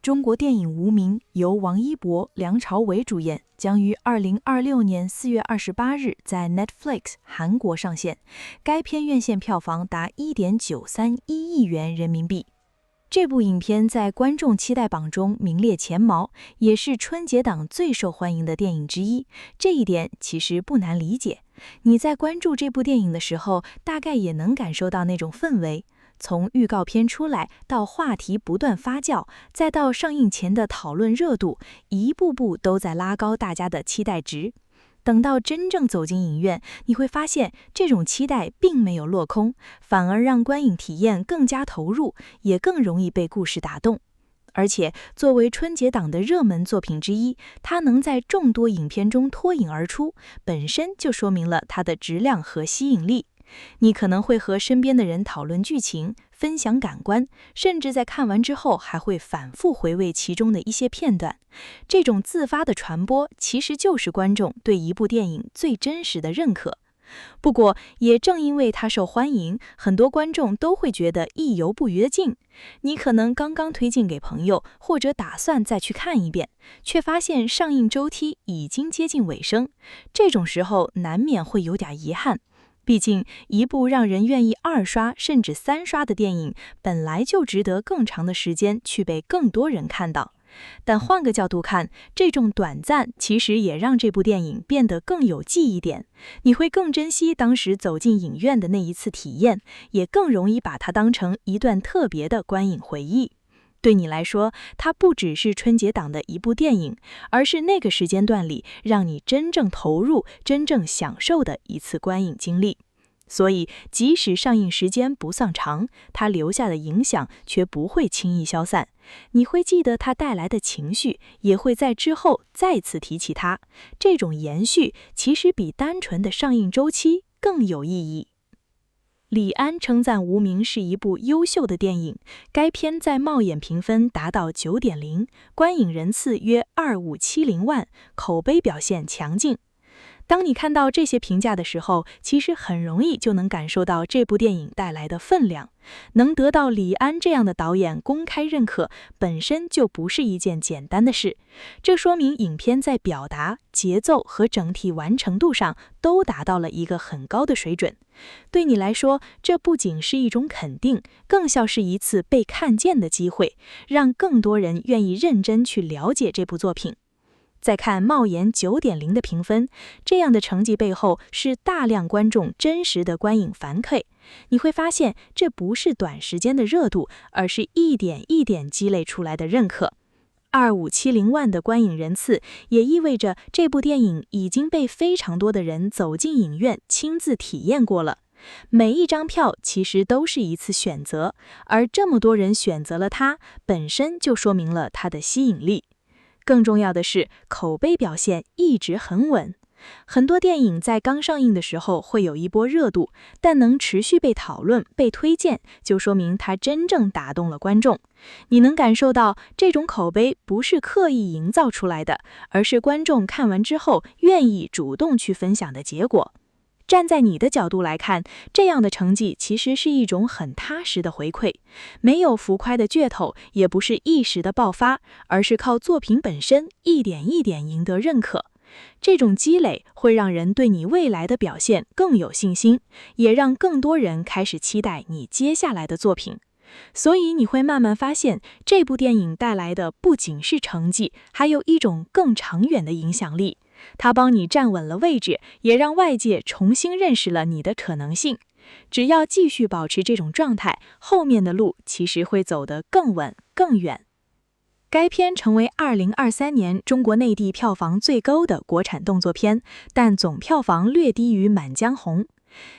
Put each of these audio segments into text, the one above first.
中国电影《无名》由王一博、梁朝伟主演，将于2026年4月28日在 Netflix 韩国上线。该片院线票房达1.931亿元人民币。这部影片在观众期待榜中名列前茅，也是春节档最受欢迎的电影之一。这一点其实不难理解。你在关注这部电影的时候，大概也能感受到那种氛围。从预告片出来到话题不断发酵，再到上映前的讨论热度，一步步都在拉高大家的期待值。等到真正走进影院，你会发现这种期待并没有落空，反而让观影体验更加投入，也更容易被故事打动。而且作为春节档的热门作品之一，它能在众多影片中脱颖而出，本身就说明了它的质量和吸引力。你可能会和身边的人讨论剧情，分享感官，甚至在看完之后还会反复回味其中的一些片段。这种自发的传播，其实就是观众对一部电影最真实的认可。不过，也正因为它受欢迎，很多观众都会觉得意犹不绝境。你可能刚刚推荐给朋友，或者打算再去看一遍，却发现上映周期已经接近尾声。这种时候难免会有点遗憾。毕竟，一部让人愿意2刷甚至3刷的电影，本来就值得更长的时间去被更多人看到。但换个角度看，这种短暂其实也让这部电影变得更有记忆点。你会更珍惜当时走进影院的那一次体验，也更容易把它当成一段特别的观影回忆。对你来说，它不只是春节档的一部电影，而是那个时间段里让你真正投入、真正享受的一次观影经历。所以，即使上映时间不算长，它留下的影响却不会轻易消散。你会记得它带来的情绪，也会在之后再次提起它。这种延续其实比单纯的上映周期更有意义。李安称赞《无名》是一部优秀的电影，该片在猫眼评分达到 9.0， 观影人次约2570万，口碑表现强劲。当你看到这些评价的时候，其实很容易就能感受到这部电影带来的分量。能得到李安这样的导演公开认可，本身就不是一件简单的事。这说明影片在表达、节奏和整体完成度上都达到了一个很高的水准。对你来说，这不仅是一种肯定，更像是一次被看见的机会，让更多人愿意认真去了解这部作品。再看猫眼 9.0 的评分，这样的成绩背后是大量观众真实的观影反馈。你会发现，这不是短时间的热度，而是一点一点积累出来的认可。2570万的观影人次，也意味着这部电影已经被非常多的人走进影院亲自体验过了。每一张票其实都是一次选择，而这么多人选择了它，本身就说明了它的吸引力。更重要的是，口碑表现一直很稳。很多电影在刚上映的时候会有一波热度，但能持续被讨论、被推荐，就说明它真正打动了观众。你能感受到这种口碑不是刻意营造出来的，而是观众看完之后愿意主动去分享的结果。站在你的角度来看，这样的成绩其实是一种很踏实的回馈，没有浮夸的噱头，也不是一时的爆发，而是靠作品本身一点一点赢得认可。这种积累会让人对你未来的表现更有信心，也让更多人开始期待你接下来的作品。所以你会慢慢发现，这部电影带来的不仅是成绩，还有一种更长远的影响力。它帮你站稳了位置，也让外界重新认识了你的可能性。只要继续保持这种状态，后面的路其实会走得更稳、更远。该片成为2023年中国内地票房最高的国产动作片，但总票房略低于《满江红》。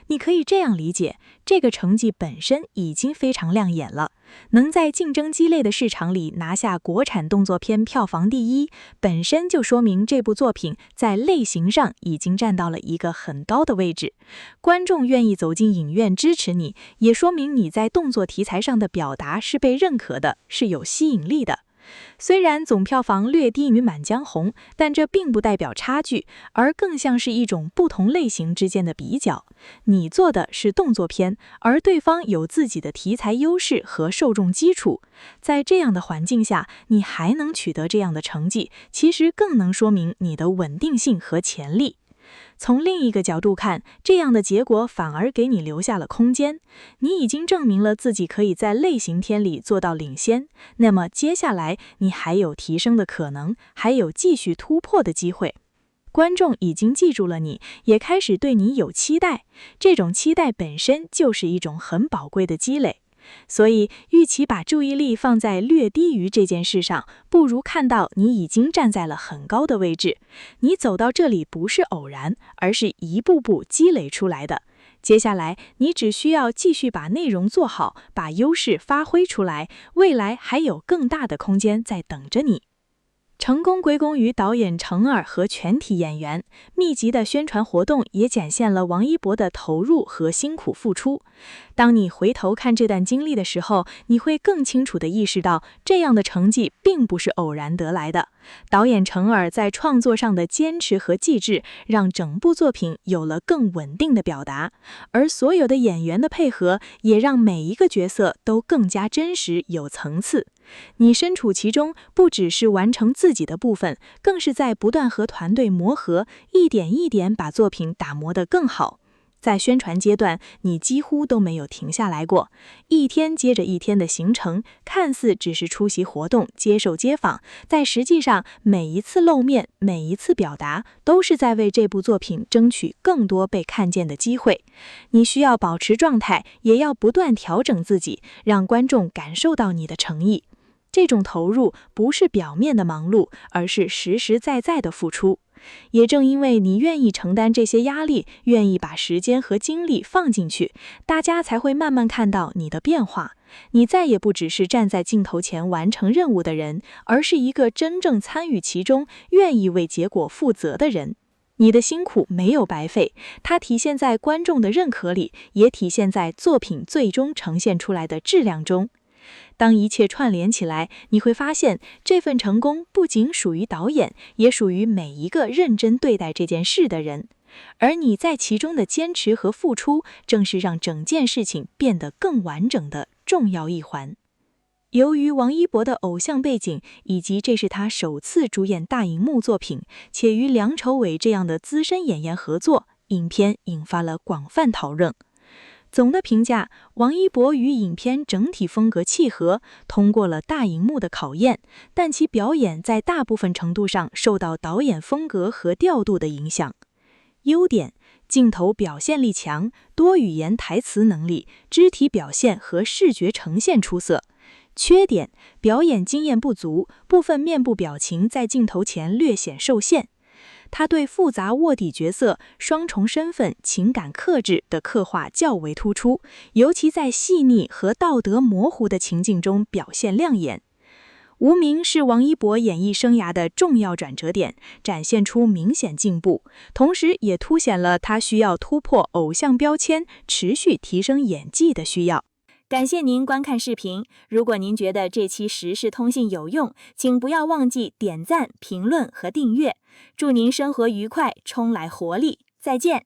你可以这样理解，这个成绩本身已经非常亮眼了。能在竞争激烈的市场里拿下国产动作片票房第一，本身就说明这部作品在类型上已经站到了一个很高的位置。观众愿意走进影院支持你，也说明你在动作题材上的表达是被认可的，是有吸引力的。虽然总票房略低于《满江红》，但这并不代表差距，而更像是一种不同类型之间的比较。你做的是动作片，而对方有自己的题材优势和受众基础。在这样的环境下，你还能取得这样的成绩，其实更能说明你的稳定性和潜力。从另一个角度看，这样的结果反而给你留下了空间。你已经证明了自己可以在类型片里做到领先，那么接下来你还有提升的可能，还有继续突破的机会。观众已经记住了你，也开始对你有期待，这种期待本身就是一种很宝贵的积累。所以，与其把注意力放在略低于这件事上，不如看到你已经站在了很高的位置。你走到这里不是偶然，而是一步步积累出来的。接下来，你只需要继续把内容做好，把优势发挥出来，未来还有更大的空间在等着你。成功归功于导演程耳和全体演员，密集的宣传活动也展现了王一博的投入和辛苦付出。当你回头看这段经历的时候，你会更清楚地意识到，这样的成绩并不是偶然得来的。导演程耳在创作上的坚持和机智，让整部作品有了更稳定的表达，而所有的演员的配合，也让每一个角色都更加真实有层次。你身处其中，不只是完成自己的部分，更是在不断和团队磨合，一点一点把作品打磨得更好。在宣传阶段，你几乎都没有停下来过，一天接着一天的行程，看似只是出席活动、接受街访，但实际上每一次露面、每一次表达，都是在为这部作品争取更多被看见的机会。你需要保持状态，也要不断调整自己，让观众感受到你的诚意。这种投入不是表面的忙碌，而是实实在在的付出。也正因为你愿意承担这些压力，愿意把时间和精力放进去，大家才会慢慢看到你的变化。你再也不只是站在镜头前完成任务的人，而是一个真正参与其中，愿意为结果负责的人。你的辛苦没有白费，它体现在观众的认可里，也体现在作品最终呈现出来的质量中。当一切串联起来，你会发现这份成功不仅属于导演，也属于每一个认真对待这件事的人。而你在其中的坚持和付出，正是让整件事情变得更完整的重要一环。由于王一博的偶像背景，以及这是他首次主演大荧幕作品，且与梁朝伟这样的资深演员合作，影片引发了广泛讨论。总的评价，王一博与影片整体风格契合，通过了大荧幕的考验，但其表演在大部分程度上受到导演风格和调度的影响。优点：镜头表现力强，多语言台词能力，肢体表现和视觉呈现出色。缺点：表演经验不足，部分面部表情在镜头前略显受限。他对复杂卧底角色、双重身份、情感克制的刻画较为突出，尤其在细腻和道德模糊的情境中表现亮眼。无名是王一博演艺生涯的重要转折点，展现出明显进步，同时也凸显了他需要突破偶像标签，持续提升演技的需要。感谢您观看视频，如果您觉得这期时事通信有用，请不要忘记点赞、评论和订阅。祝您生活愉快，充来活力，再见。